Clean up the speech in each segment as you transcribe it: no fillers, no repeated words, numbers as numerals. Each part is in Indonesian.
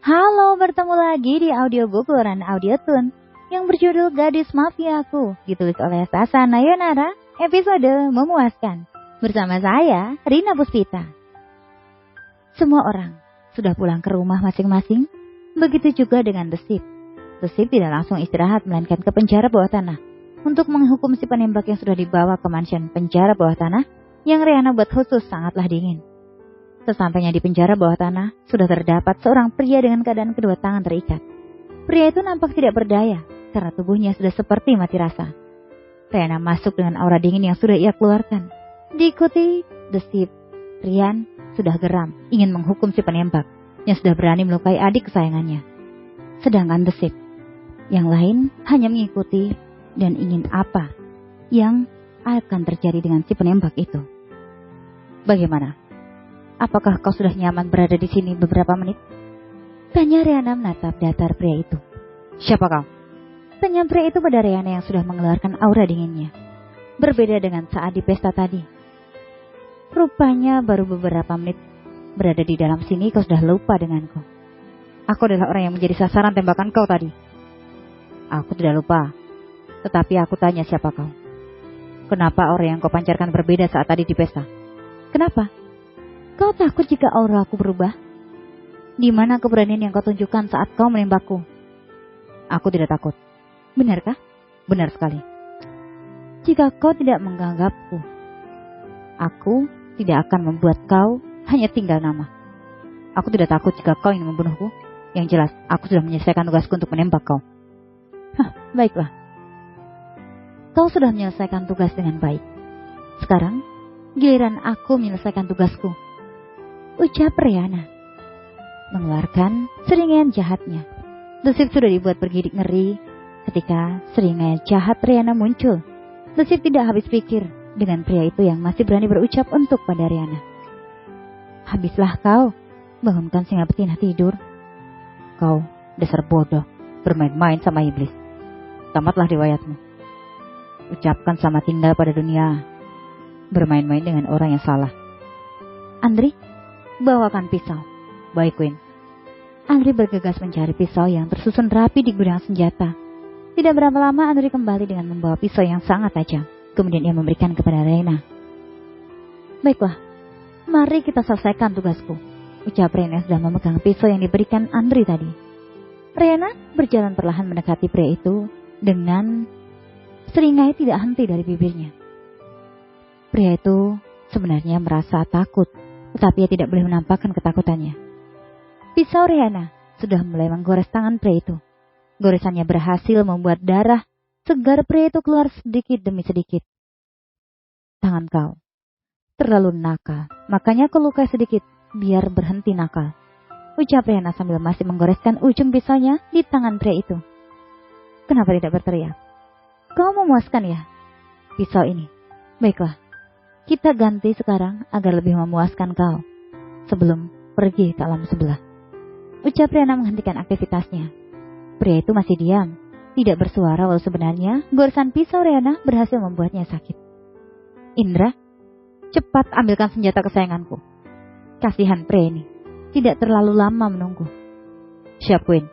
Halo, bertemu lagi di audiobook Luaran Audiotune yang berjudul Gadis Mafiaku, ditulis oleh Sasa Nayonara, episode Memuaskan. Bersama saya, Rina Puspita. Semua orang sudah pulang ke rumah masing-masing, begitu juga dengan The Ship. The Ship tidak langsung istirahat melainkan ke penjara bawah tanah untuk menghukum si penembak yang sudah dibawa ke mansion penjara bawah tanah yang Rihanna buat khusus sangatlah dingin. Sesampainya di penjara bawah tanah, sudah terdapat seorang pria dengan keadaan kedua tangan terikat. Pria itu nampak tidak berdaya, karena tubuhnya sudah seperti mati rasa. Rihanna masuk dengan aura dingin yang sudah ia keluarkan. Diikuti The Ship, Rian sudah geram, ingin menghukum si penembak, yang sudah berani melukai adik kesayangannya. Sedangkan The Ship, yang lain hanya mengikuti dan ingin apa yang akan terjadi dengan si penembak itu. Bagaimana? Apakah kau sudah nyaman berada di sini beberapa menit? Tanya Rihanna menatap datar pria itu. Siapa kau? Tanya pria itu pada Rihanna yang sudah mengeluarkan aura dinginnya. Berbeda dengan saat di pesta tadi. Rupanya baru beberapa menit berada di dalam sini kau sudah lupa denganku. Aku adalah orang yang menjadi sasaran tembakan kau tadi. Aku tidak lupa. Tetapi aku tanya siapa kau? Kenapa aura yang kau pancarkan berbeda saat tadi di pesta? Kenapa? Kau takut jika aura aku berubah? Di mana keberanian yang kau tunjukkan saat kau menembakku? Aku tidak takut. Benarkah? Benar sekali. Jika kau tidak menganggapku, aku tidak akan membuat kau hanya tinggal nama. Aku tidak takut jika kau ingin membunuhku. Yang jelas, aku sudah menyelesaikan tugasku untuk menembak kau. Baiklah. Kau sudah menyelesaikan tugas dengan baik. Sekarang, giliran aku menyelesaikan tugasku. Ucap Rihanna, mengeluarkan seringai jahatnya. The Ship sudah dibuat bergidik ngeri ketika seringai jahat Rihanna muncul. The Ship tidak habis pikir dengan pria itu yang masih berani berucap untuk pada Rihanna. Habislah kau, bangunkan singa betina tidur. Kau, dasar bodoh, bermain-main sama iblis. Tamatlah riwayatmu. Ucapkan selamat tinggal pada dunia. Bermain-main dengan orang yang salah. Andri, bawakan pisau. Baik, Queen. Andri bergegas mencari pisau yang tersusun rapi di gudang senjata. Tidak berapa lama Andri kembali dengan membawa pisau yang sangat tajam. Kemudian ia memberikan kepada Rihanna. Baiklah, mari kita selesaikan tugasku. Ucap Rihanna sudah memegang pisau yang diberikan Andri tadi. Rihanna berjalan perlahan mendekati pria itu dengan seringai tidak henti dari bibirnya. Pria itu sebenarnya merasa takut, tetapi ia tidak boleh menampakkan ketakutannya. Pisau Rihanna sudah mulai menggores tangan pria itu. Goresannya berhasil membuat darah segar pria itu keluar sedikit demi sedikit. Tangan kau terlalu nakal, makanya kau lukai sedikit biar berhenti nakal. Ucap Rihanna sambil masih menggoreskan ujung pisaunya di tangan pria itu. Kenapa tidak berteriak? Kau memuaskan ya pisau ini? Baiklah. Kita ganti sekarang agar lebih memuaskan kau sebelum pergi ke alam sebelah. Ucap Rihanna menghentikan aktivitasnya. Pria itu masih diam, tidak bersuara walau sebenarnya goresan pisau Rihanna berhasil membuatnya sakit. Indra, cepat ambilkan senjata kesayanganku. Kasihan pria ini, tidak terlalu lama menunggu. Siap, Queen.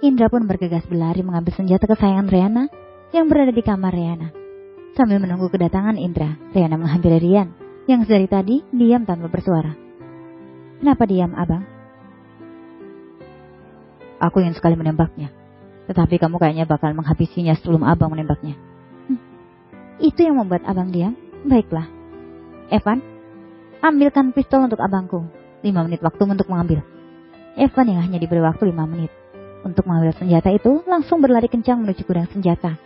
Indra pun bergegas berlari mengambil senjata kesayangan Rihanna yang berada di kamar Rihanna. Sambil menunggu kedatangan Indra, Rihanna menghampiri Rian yang dari tadi diam tanpa bersuara. Kenapa diam, abang? Aku ingin sekali menembaknya, tetapi kamu kayaknya bakal menghabisinya sebelum abang menembaknya. Itu yang membuat abang diam? Baiklah. Evan, ambilkan pistol untuk abangku. 5 menit waktu untuk mengambil. Evan yang hanya diberi waktu 5 menit untuk mengambil senjata itu langsung berlari kencang menuju gudang senjata.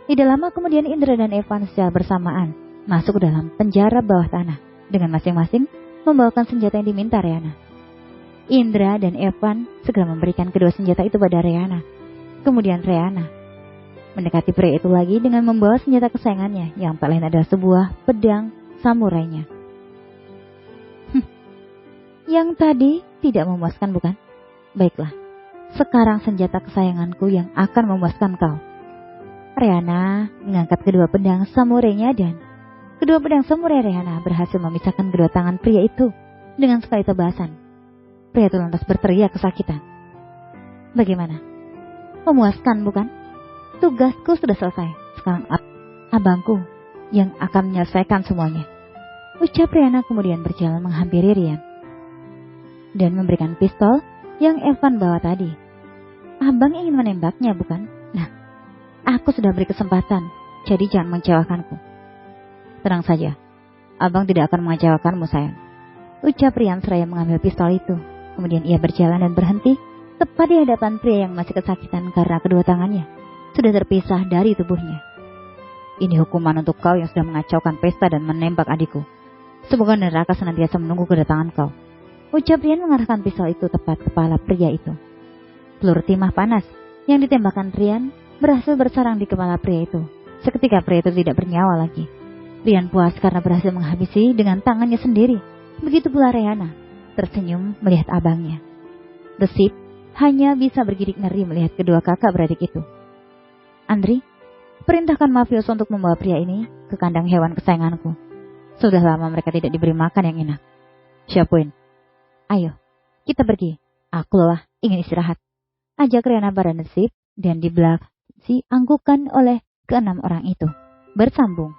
Tidak lama kemudian Indra dan Evan secara bersamaan masuk ke dalam penjara bawah tanah dengan masing-masing membawakan senjata yang diminta Rihanna. Indra dan Evan segera memberikan kedua senjata itu pada Rihanna. Kemudian Rihanna mendekati pria itu lagi dengan membawa senjata kesayangannya yang tak lain adalah sebuah pedang samurainya. Yang tadi tidak memuaskan, bukan? Baiklah, sekarang senjata kesayanganku yang akan memuaskan kau. Rihanna mengangkat kedua pedang samurainya dan kedua pedang samurai Rihanna berhasil memisahkan kedua tangan pria itu dengan sekali tebasan. Pria itu lantas berteriak kesakitan. Bagaimana? Memuaskan bukan? Tugasku sudah selesai. Sekarang abangku yang akan menyelesaikan semuanya. Ucap Riana kemudian berjalan menghampiri Rian dan memberikan pistol yang Evan bawa tadi. Abang ingin menembaknya bukan? Nah, aku sudah beri kesempatan, jadi jangan mengecewakanku. Tenang saja, abang tidak akan mengecewakanmu sayang. Ucap Rian seraya mengambil pistol itu. Kemudian ia berjalan dan berhenti tepat di hadapan pria yang masih kesakitan karena kedua tangannya sudah terpisah dari tubuhnya. Ini hukuman untuk kau yang sudah mengacaukan pesta dan menembak adikku. Semoga neraka senantiasa menunggu kedatangan kau. Ucap Rian mengarahkan pistol itu tepat kepala pria itu. Peluru timah panas yang ditembakkan Rian berhasil bersarang di kepala pria itu. Seketika pria itu tidak bernyawa lagi. Rian puas karena berhasil menghabisi dengan tangannya sendiri. Begitu pula Riana tersenyum melihat abangnya. Desip hanya bisa bergidik ngeri melihat kedua kakak beradik itu. Andri, perintahkan mafioso untuk membawa pria ini ke kandang hewan kesayanganku. Sudah lama mereka tidak diberi makan yang enak. Siapuin. Ayo, kita pergi. Aku lelah, ingin istirahat. Ajak Riana pada Desip dan di belakang si anggukan oleh keenam orang itu. Bersambung.